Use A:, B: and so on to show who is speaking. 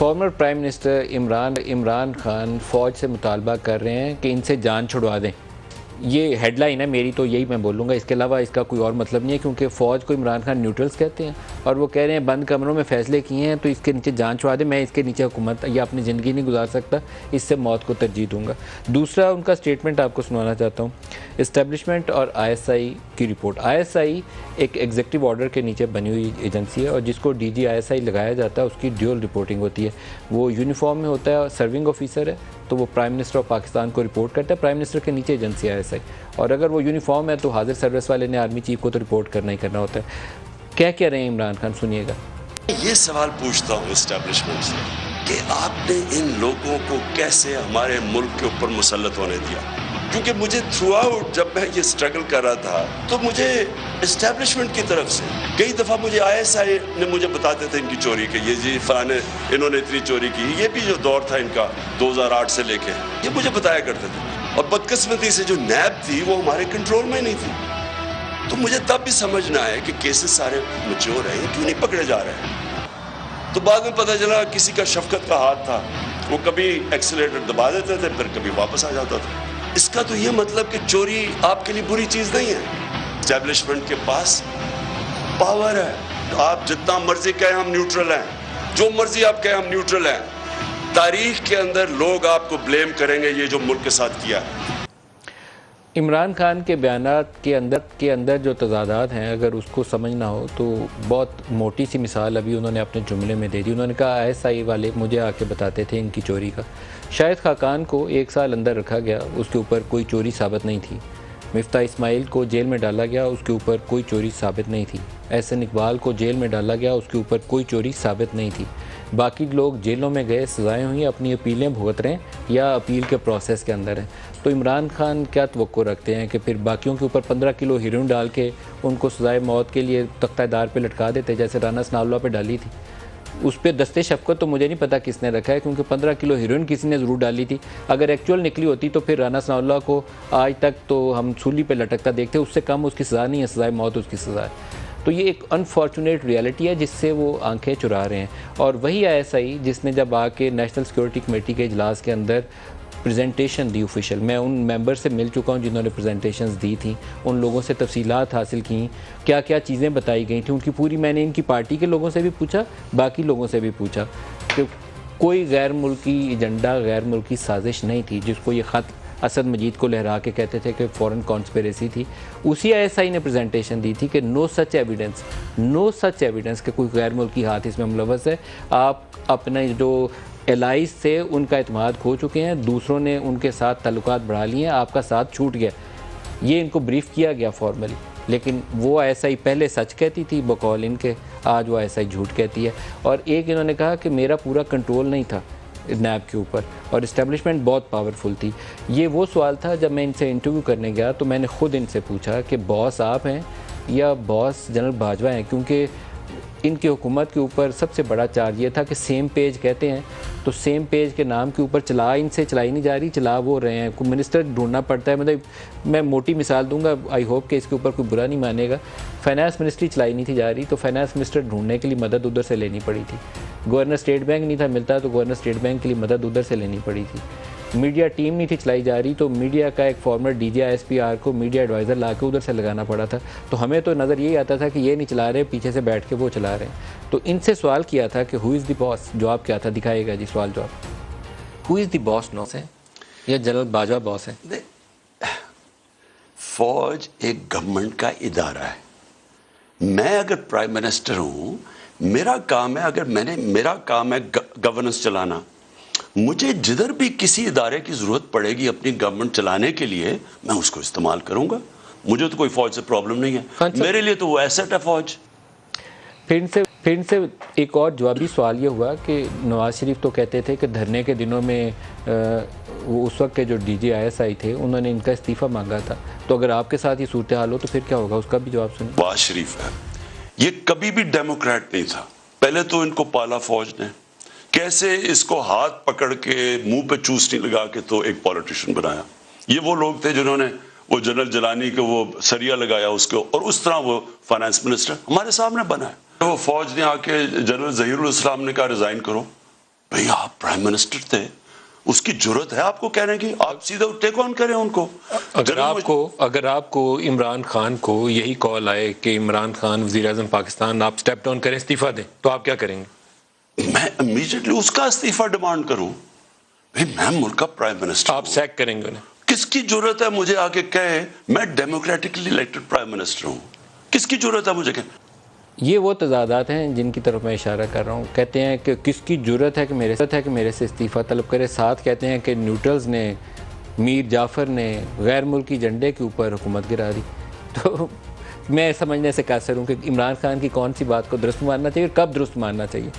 A: Former prime minister Imran Khan फ़ौज से मुतालबा कर रहे हैं कि इनसे जान छुड़वा दें। ये हेडलाइन है मेरी, तो यही मैं बोलूँगा, इसके अलावा इसका कोई और मतलब नहीं है, क्योंकि फ़ौज को इमरान खान न्यूट्रल्स कहते हैं और वो कह रहे हैं बंद कमरों में फ़ैसले किए हैं तो इसके नीचे जान छुड़ा दें। मैं इसके नीचे हुकूमत या अपनी ज़िंदगी नहीं गुजार सकता, इससे मौत को तरजीह दूँगा। दूसरा उनका स्टेटमेंट आपको सुनाना चाहता हूँ। इस्टेब्लिशमेंट और ISI की रिपोर्ट। ISI एक एग्जीक्यूटिव ऑर्डर के नीचे बनी हुई एजेंसी है और जिसको DG ISI लगाया जाता है उसकी ड्यूल रिपोर्टिंग होती है। वो यूनिफॉर्म में होता है, सर्विंग ऑफिसर है, तो वो प्राइम मिनिस्टर ऑफ पाकिस्तान को रिपोर्ट करता है। प्राइम मिनिस्टर के नीचे एजेंसी ISI, और अगर वो यूनिफॉर्म है तो हाजिर सर्विस वाले ने आर्मी चीफ को तो रिपोर्ट करना ही करना होता है। क्या कह रहे हैं इमरान खान, सुनिएगा।
B: ये सवाल पूछता हूँ एस्टेब्लिशमेंट से कि आपने इन लोगों को कैसे हमारे मुल्क के ऊपर मुसल्लत होने दिया? क्योंकि मुझे थ्रू आउट जब मैं ये स्ट्रगल कर रहा था तो मुझे एस्टेब्लिशमेंट की तरफ से कई दफ़ा मुझे ISI ने मुझे बताते थे इनकी चोरी के, ये जी फलाने इन्होंने इतनी चोरी की। ये भी जो दौर था इनका 2008 से लेके, ये मुझे बताया करते थे। और बदकिस्मती से जो नैब थी वो हमारे कंट्रोल में नहीं थी। तो मुझे तब भी समझ ना आया कि केसेस सारे मैच्योर हैं, क्यों नहीं पकड़े जा रहे हैं। तो बाद में पता चला किसी का शफकत का हाथ था, वो कभी एक्सीलेटर दबा देते थे फिर कभी वापस आ जाता था। इसका तो ये मतलब कि चोरी आपके लिए बुरी चीज़ नहीं है। एस्टेब्लिशमेंट के पास पावर है, तो आप जितना मर्जी कहें हम न्यूट्रल हैं, जो मर्जी आप कहें हम न्यूट्रल हैं, तारीख के अंदर लोग आपको ब्लेम करेंगे ये जो मुल्क के साथ किया है।
A: इमरान खान के बयानात के अंदर जो तजादात हैं, अगर उसको समझना हो तो बहुत मोटी सी मिसाल अभी उन्होंने अपने जुमले में दे दी। उन्होंने कहा ISI वाले मुझे आके बताते थे इनकी चोरी का। शाहिद खाकान को 1 साल अंदर रखा गया, उसके ऊपर कोई चोरी साबित नहीं थी। मिफ्ता इस्माइल को जेल में डाला गया, उसके ऊपर कोई चोरी साबित नहीं थी। एहसन इकबाल को जेल में डाला गया, उसके ऊपर कोई चोरी साबित नहीं थी। बाकी लोग जेलों में गए, सज़ाएँ हुई, अपनी अपीलें भुगत रहे हैं या अपील के प्रोसेस के अंदर हैं। तो इमरान खान क्या तवक्को रखते हैं कि फिर बाकियों के ऊपर 15 किलो हेरोइन डाल के उनको सज़ाए मौत के लिए तख्तादार पे लटका देते, जैसे राना सनाउल्लाह पे डाली थी। उस पर दस्ते शफ़क़त तो मुझे नहीं पता किसने रखा है, क्योंकि 15 किलो हेरोइन किसी ने ज़रूर डाली थी। अगर एक्चुअल निकली होती तो फिर राना सनाउल्लाह को आज तक तो हम सूली पे लटकता देखते, उससे कम उसकी सज़ा नहीं है, सज़ाए मौत उसकी सज़ा है। तो ये एक अनफॉर्चुनेट रियलिटी है जिससे वो आंखें चुरा रहे हैं। और वही ISI जिसने जब आके नेशनल सिक्योरिटी कमेटी के इजलास के अंदर प्रेजेंटेशन दी ऑफिशियल, मैं उन मेंबर से मिल चुका हूं जिन्होंने प्रेजेंटेशंस दी थी, उन लोगों से तफसीलात हासिल की, क्या क्या चीज़ें बताई गई थी उनकी पूरी। मैंने इनकी पार्टी के लोगों से भी पूछा, बाकी लोगों से भी पूछा कि कोई गैर मुल्की एजेंडा, गैर मुल्की साजिश नहीं थी जिसको ये ख़त असद मजीद को लहरा के कहते थे कि फॉरेन कॉन्स्पिरेसी थी। उसी ISI ने प्रेजेंटेशन दी थी कि नो सच एविडेंस कि कोई गैर मुल्की हाथ इसमें मुलव्वस है। आप अपने जो एलाइज थे उनका एतमाद खो चुके हैं, दूसरों ने उनके साथ ताल्लुकात बढ़ा लिए हैं, आपका साथ छूट गया। ये इनको ब्रीफ किया गया फॉर्मली, लेकिन वो ISI पहले सच कहती थी बकौल इनके, आज वो ISI झूठ कहती है। और एक इन्होंने कहा कि मेरा पूरा कंट्रोल नहीं था नैब के ऊपर और इस्टेब्लिशमेंट बहुत पावरफुल थी। ये वो सवाल था जब मैं इनसे इंटरव्यू करने गया तो मैंने ख़ुद इनसे पूछा कि बॉस आप हैं या बॉस जनरल बाजवा हैं, क्योंकि इनकी हुकूमत के ऊपर सबसे बड़ा चार्ज ये था कि सेम पेज कहते हैं, तो सेम पेज के नाम के ऊपर इनसे चलाई नहीं जा रही, चला वो रहे हैं। कोई मिनिस्टर ढूंढना पड़ता है। मतलब मैं मोटी मिसाल दूंगा, आई होप कि इसके ऊपर कोई बुरा नहीं मानेगा। फाइनेंस मिनिस्ट्री चलाई नहीं थी जा रही, तो फाइनेंस मिनिस्टर ढूंढने के लिए मदद उधर से लेनी पड़ी थी। गवर्नर स्टेट बैंक नहीं था मिलता, तो गवर्नर स्टेट बैंक के लिए मदद उधर से लेनी पड़ी थी। मीडिया टीम नहीं थी चलाई जा रही, तो मीडिया का एक फॉर्मर DG ISPR को मीडिया एडवाइज़र ला के उधर से लगाना पड़ा था। तो हमें तो नज़र यही आता था कि ये नहीं चला रहे, पीछे से बैठ के वो चला रहे हैं। तो इनसे सवाल किया था कि हु इज़ द बॉस, जवाब क्या था, दिखाएगा जी सवाल जवाब। हु इज़ द बॉस नो से या जनरल बाजवा बॉस है?
B: फौज एक गवर्नमेंट का इदारा है। मैं अगर प्राइम मिनिस्टर हूँ, मेरा काम है गवर्नेंस चलाना। मुझे जिधर भी किसी इदारे की ज़रूरत पड़ेगी अपनी गवर्नमेंट चलाने के लिए, मैं उसको इस्तेमाल करूँगा। मुझे तो कोई फ़ौज से प्रॉब्लम नहीं है, मेरे लिए तो वो एसेट है फ़ौज।
A: फिर इनसे एक और जवाबी सवाल ये हुआ कि नवाज शरीफ तो कहते थे कि धरने के दिनों में वो उस वक्त के जो DG ISI थे उन्होंने इनका इस्तीफ़ा मांगा था, तो अगर आपके साथ ही सूरत हाल हो तो फिर क्या होगा, उसका भी जवाब सुनिए।
B: नवाज शरीफ है, ये कभी भी डेमोक्रेट नहीं था। पहले तो इनको पाला फ़ौज ने, कैसे इसको हाथ पकड़ के मुंह पे चूसनी लगा के तो एक पॉलिटिशियन बनाया। ये वो लोग थे जिन्होंने वो जनरल जलानी को वो सरिया लगाया उसको, और उस तरह वो फाइनेंस मिनिस्टर हमारे सामने बना है। वो फौज ने आके जनरल ज़हीरुल इस्लाम ने कहा रिजाइन करो, भाई आप प्राइम मिनिस्टर थे, उसकी जरूरत है आपको कहने की? आप सीधा टेक ऑन करें उनको।
A: अगर आपको इमरान खान को यही कॉल आए कि इमरान खान वज़ीर आज़म पाकिस्तान आप स्टेप डाउन करें, इस्तीफा दें, तो आप क्या करेंगे?
B: मैं इमीडिएटली उसका इस्तीफा डिमांड करूं। भाई मैं मुल्क का प्राइम मिनिस्टर।
A: आप सैक करेंगे उन्हें?
B: किसकी जरूरत है मुझे आके कहे मैं डेमोक्रेटिकली इलेक्टेड प्राइम मिनिस्टर हूं? किसकी जरूरत है मुझे कहे?
A: ये वो तजादात हैं जिनकी तरफ मैं इशारा कर रहा हूँ। कहते हैं कि किसकी जरूरत है कि मेरे से इस्तीफ़ा तलब करे। साथ कहते हैं कि न्यूट्रल्स ने, मीर जाफ़र ने गैर मुल्की झंडे के ऊपर हुकूमत गिरा दी। तो मैं समझने से कासिर हूँ कि इमरान खान की कौन सी बात को दुरुस्त मानना चाहिए, कब दुरुस्त मानना चाहिए।